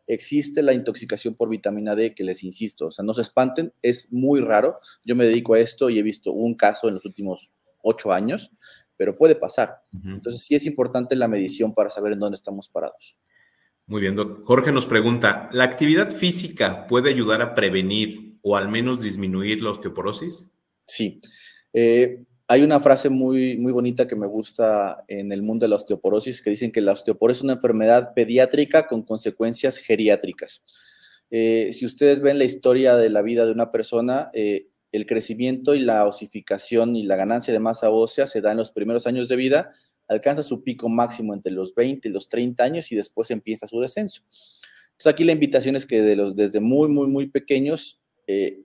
existe la intoxicación por vitamina D, que les insisto, o sea, no se espanten, es muy raro. Yo me dedico a esto y he visto un caso en los últimos 8 años, pero puede pasar. Entonces sí es importante la medición para saber en dónde estamos parados. Muy bien, doctor. Jorge nos pregunta, ¿la actividad física puede ayudar a prevenir o al menos disminuir la osteoporosis? Sí. Hay una frase muy, muy bonita que me gusta en el mundo de la osteoporosis, que dicen que la osteoporosis es una enfermedad pediátrica con consecuencias geriátricas. Si ustedes ven la historia de la vida de una persona, el crecimiento y la osificación y la ganancia de masa ósea se da en los primeros años de vida, alcanza su pico máximo entre los 20 y los 30 años y después empieza su descenso. Entonces aquí la invitación es que desde muy, muy, muy pequeños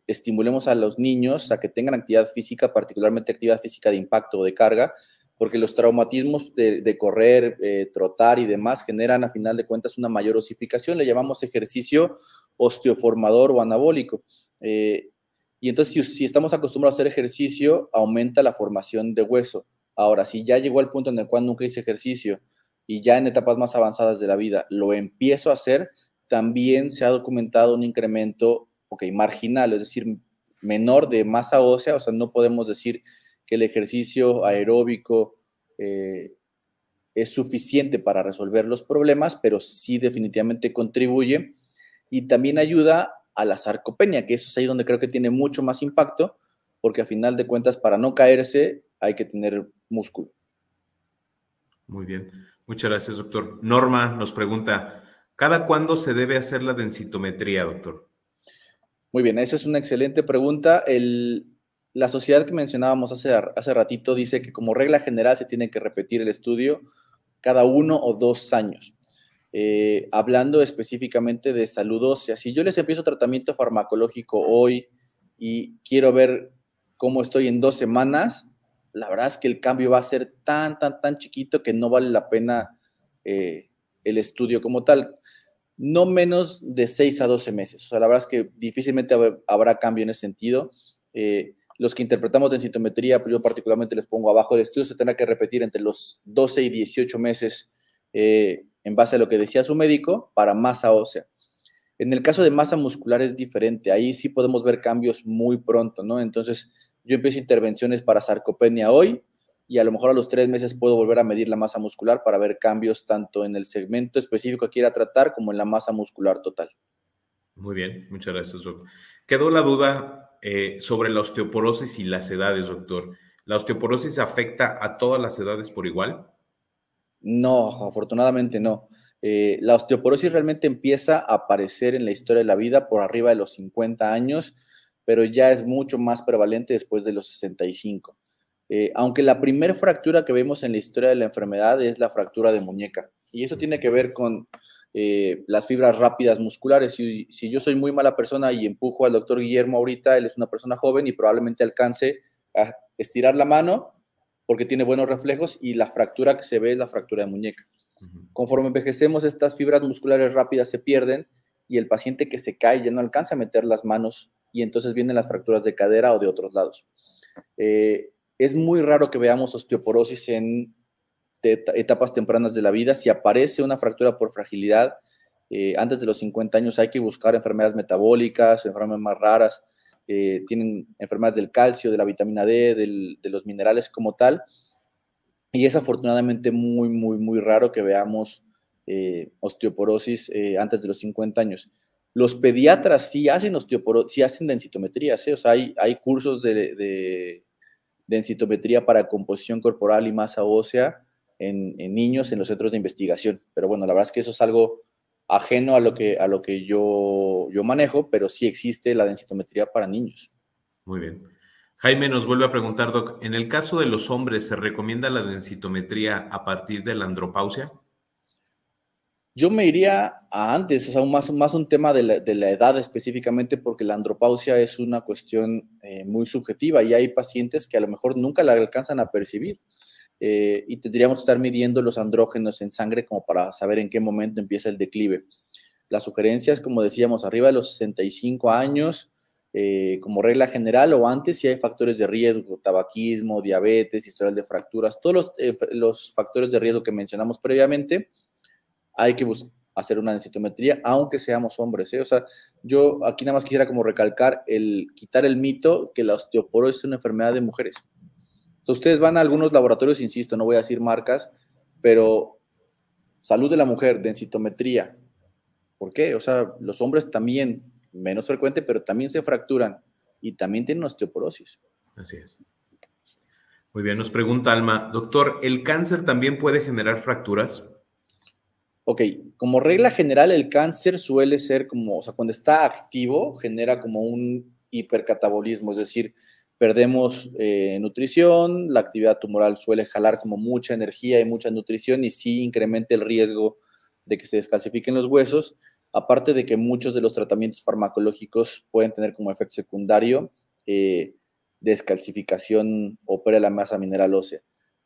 estimulemos a los niños a que tengan actividad física, particularmente actividad física de impacto o de carga, porque los traumatismos de correr, trotar y demás generan a final de cuentas una mayor osificación, le llamamos ejercicio osteoformador o anabólico. Y entonces si estamos acostumbrados a hacer ejercicio, aumenta la formación de hueso. Ahora, si ya llegó al punto en el cual nunca hice ejercicio y ya en etapas más avanzadas de la vida lo empiezo a hacer, también se ha documentado un incremento marginal, es decir, menor de masa ósea. O sea, no podemos decir que el ejercicio aeróbico es suficiente para resolver los problemas, pero sí definitivamente contribuye y también ayuda a la sarcopenia, que eso es ahí donde creo que tiene mucho más impacto, porque a final de cuentas, para no caerse, hay que tener músculo. Muy bien. Muchas gracias, doctor. Norma nos pregunta, ¿cada cuándo se debe hacer la densitometría, doctor? Muy bien, esa es una excelente pregunta. La sociedad que mencionábamos hace ratito dice que como regla general se tiene que repetir el estudio cada 1 o 2 años. Hablando específicamente de salud ósea, si yo les empiezo tratamiento farmacológico hoy y quiero ver cómo estoy en 2 semanas, la verdad es que el cambio va a ser tan chiquito que no vale la pena el estudio como tal. No menos de 6 a 12 meses. O sea, la verdad es que difícilmente habrá cambio en ese sentido. Los que interpretamos densitometría, yo particularmente les pongo abajo, el estudio se tendrá que repetir entre los 12 y 18 meses en base a lo que decía su médico, para masa ósea. En el caso de masa muscular es diferente, ahí sí podemos ver cambios muy pronto, ¿no? Entonces, yo empiezo intervenciones para sarcopenia hoy y a lo mejor a los 3 meses puedo volver a medir la masa muscular para ver cambios tanto en el segmento específico que quiera tratar como en la masa muscular total. Muy bien, muchas gracias, doctor. Quedó la duda sobre la osteoporosis y las edades, doctor. ¿La osteoporosis afecta a todas las edades por igual? No, afortunadamente no. La osteoporosis realmente empieza a aparecer en la historia de la vida por arriba de los 50 años, pero ya es mucho más prevalente después de los 65. Aunque la primera fractura que vemos en la historia de la enfermedad es la fractura de muñeca, y eso tiene que ver con las fibras rápidas musculares. Si yo soy muy mala persona y empujo al doctor Guillermo ahorita, él es una persona joven y probablemente alcance a estirar la mano porque tiene buenos reflejos y la fractura que se ve es la fractura de muñeca. Conforme envejecemos, estas fibras musculares rápidas se pierden y el paciente que se cae ya no alcanza a meter las manos y entonces vienen las fracturas de cadera o de otros lados. Es muy raro que veamos osteoporosis en etapas tempranas de la vida. Si aparece una fractura por fragilidad antes de los 50 años, hay que buscar enfermedades metabólicas, enfermedades más raras. Tienen enfermedades del calcio, de la vitamina D, de los minerales como tal, y es afortunadamente muy, muy, muy raro que veamos osteoporosis antes de los 50 años. Los pediatras sí hacen osteoporosis, sí hacen densitometrías, o sea, hay cursos de densitometría para composición corporal y masa ósea en niños en los centros de investigación, pero bueno, la verdad es que eso es algo ajeno a lo que yo manejo, pero sí existe la densitometría para niños. Muy bien. Jaime nos vuelve a preguntar, Doc, ¿en el caso de los hombres se recomienda la densitometría a partir de la andropausia? Yo me iría a antes, o sea, más un tema de la edad específicamente, porque la andropausia es una cuestión muy subjetiva y hay pacientes que a lo mejor nunca la alcanzan a percibir. Y tendríamos que estar midiendo los andrógenos en sangre como para saber en qué momento empieza el declive. Las sugerencias, como decíamos, arriba de los 65 años, como regla general, o antes si hay factores de riesgo, tabaquismo, diabetes, historial de fracturas, todos los factores de riesgo que mencionamos previamente, hay que hacer una densitometría, aunque seamos hombres, ¿eh? O sea, yo aquí nada más quisiera como recalcar quitar el mito que la osteoporosis es una enfermedad de mujeres. O sea, ustedes van a algunos laboratorios, insisto, no voy a decir marcas, pero salud de la mujer, densitometría. ¿Por qué? O sea, los hombres también, menos frecuente, pero también se fracturan y también tienen osteoporosis. Así es. Muy bien, nos pregunta Alma, doctor, ¿el cáncer también puede generar fracturas? Ok, como regla general, el cáncer suele ser como, o sea, cuando está activo, genera como un hipercatabolismo, es decir, perdemos nutrición, la actividad tumoral suele jalar como mucha energía y mucha nutrición y sí incrementa el riesgo de que se descalcifiquen los huesos, aparte de que muchos de los tratamientos farmacológicos pueden tener como efecto secundario descalcificación o pérdida de la masa mineral ósea.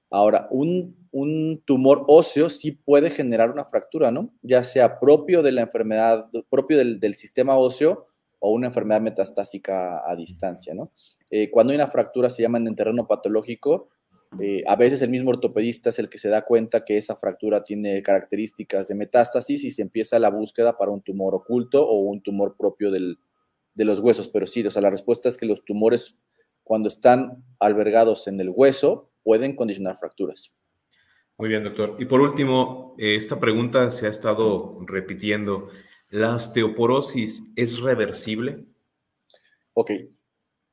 Ahora, un tumor óseo sí puede generar una fractura, ¿no? Ya sea propio de la enfermedad, propio del sistema óseo o una enfermedad metastásica a distancia, ¿no? Cuando hay una fractura se llama en terreno patológico. A veces el mismo ortopedista es el que se da cuenta que esa fractura tiene características de metástasis y se empieza la búsqueda para un tumor oculto o un tumor propio de los huesos. Pero sí, o sea, la respuesta es que los tumores, cuando están albergados en el hueso, pueden condicionar fracturas. Muy bien, doctor. Y por último, esta pregunta se ha estado repitiendo. ¿La osteoporosis es reversible? Ok,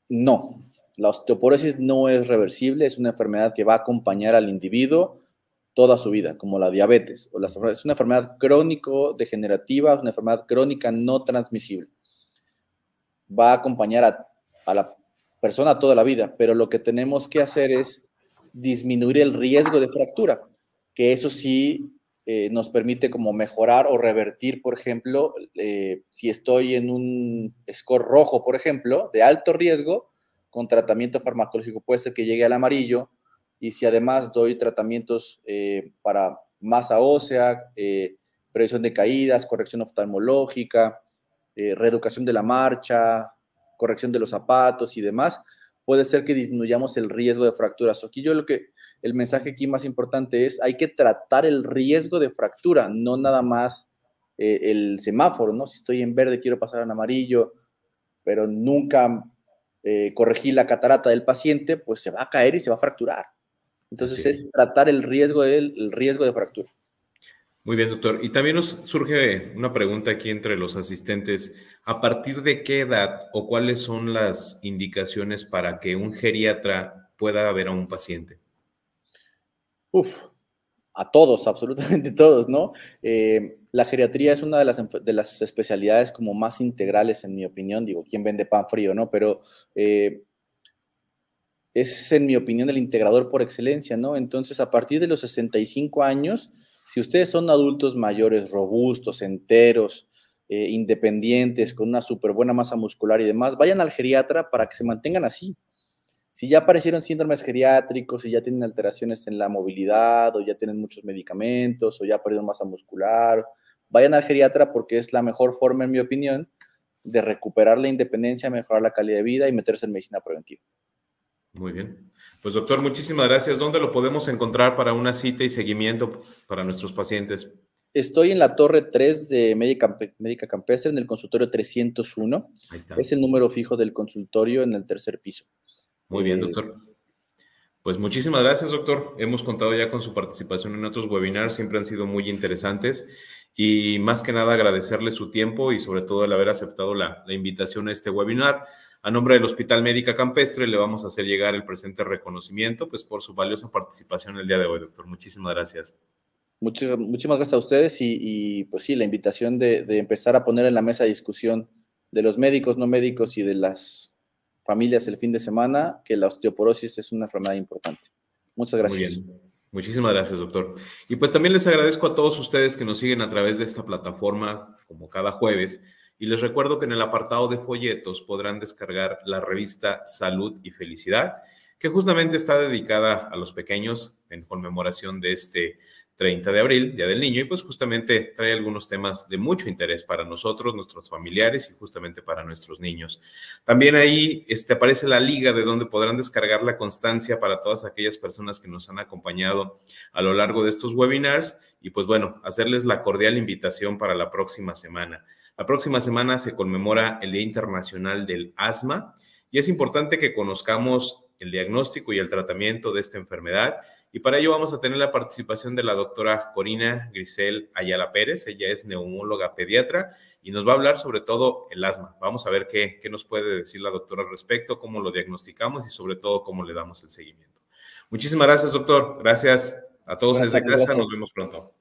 no. La osteoporosis no es reversible, es una enfermedad que va a acompañar al individuo toda su vida, como la diabetes. Es una enfermedad crónico-degenerativa, es una enfermedad crónica no transmisible. Va a acompañar a la persona toda la vida, pero lo que tenemos que hacer es disminuir el riesgo de fractura, que eso sí nos permite como mejorar o revertir, por ejemplo, si estoy en un score rojo, por ejemplo, de alto riesgo, con tratamiento farmacológico puede ser que llegue al amarillo, y si además doy tratamientos para masa ósea, prevención de caídas, corrección oftalmológica, reeducación de la marcha, corrección de los zapatos y demás, puede ser que disminuyamos el riesgo de fracturas. Aquí el mensaje aquí más importante es, hay que tratar el riesgo de fractura, no nada más el semáforo, ¿no? Si estoy en verde, quiero pasar en amarillo, pero nunca corregí la catarata del paciente, pues se va a caer y se va a fracturar. Entonces es tratar el riesgo de fractura. Muy bien, doctor. Y también nos surge una pregunta aquí entre los asistentes. ¿A partir de qué edad o cuáles son las indicaciones para que un geriatra pueda ver a un paciente? A todos, absolutamente todos, ¿no? La geriatría es una de las especialidades como más integrales, en mi opinión. Digo, ¿quién vende pan frío, no? Pero es, en mi opinión, el integrador por excelencia, ¿no? Entonces, a partir de los 65 años, si ustedes son adultos mayores, robustos, enteros, independientes, con una súper buena masa muscular y demás, vayan al geriatra para que se mantengan así. Si ya aparecieron síndromes geriátricos, si ya tienen alteraciones en la movilidad, o ya tienen muchos medicamentos, o ya perdieron masa muscular, vayan al geriatra porque es la mejor forma, en mi opinión, de recuperar la independencia, mejorar la calidad de vida y meterse en medicina preventiva. Muy bien. Pues doctor, muchísimas gracias. ¿Dónde lo podemos encontrar para una cita y seguimiento para nuestros pacientes? Estoy en la torre 3 de Médica Campestre, en el consultorio 301. Ahí está. Es el número fijo del consultorio en el tercer piso. Muy bien, doctor. Pues muchísimas gracias, doctor. Hemos contado ya con su participación en otros webinars, siempre han sido muy interesantes y más que nada agradecerle su tiempo y sobre todo el haber aceptado la invitación a este webinar. A nombre del Hospital Médica Campestre le vamos a hacer llegar el presente reconocimiento pues por su valiosa participación el día de hoy, doctor. Muchísimas gracias. Muchísimas gracias a ustedes y pues sí, la invitación de empezar a poner en la mesa de discusión de los médicos, no médicos y de las familias el fin de semana, que la osteoporosis es una enfermedad importante. Muchas gracias. Muy bien. Muchísimas gracias, doctor. Y pues también les agradezco a todos ustedes que nos siguen a través de esta plataforma, como cada jueves, y les recuerdo que en el apartado de folletos podrán descargar la revista Salud y Felicidad, que justamente está dedicada a los pequeños en conmemoración de este 30 de abril, Día del Niño, y pues justamente trae algunos temas de mucho interés para nosotros, nuestros familiares y justamente para nuestros niños. También ahí aparece la liga de donde podrán descargar la constancia para todas aquellas personas que nos han acompañado a lo largo de estos webinars y pues bueno, hacerles la cordial invitación para la próxima semana. La próxima semana se conmemora el Día Internacional del Asma y es importante que conozcamos el diagnóstico y el tratamiento de esta enfermedad. Y para ello vamos a tener la participación de la doctora Corina Grisel Ayala Pérez. Ella es neumóloga pediatra y nos va a hablar sobre todo el asma. Vamos a ver qué nos puede decir la doctora al respecto, cómo lo diagnosticamos y sobre todo cómo le damos el seguimiento. Muchísimas gracias, doctor. Gracias a todos desde casa. Nos vemos pronto.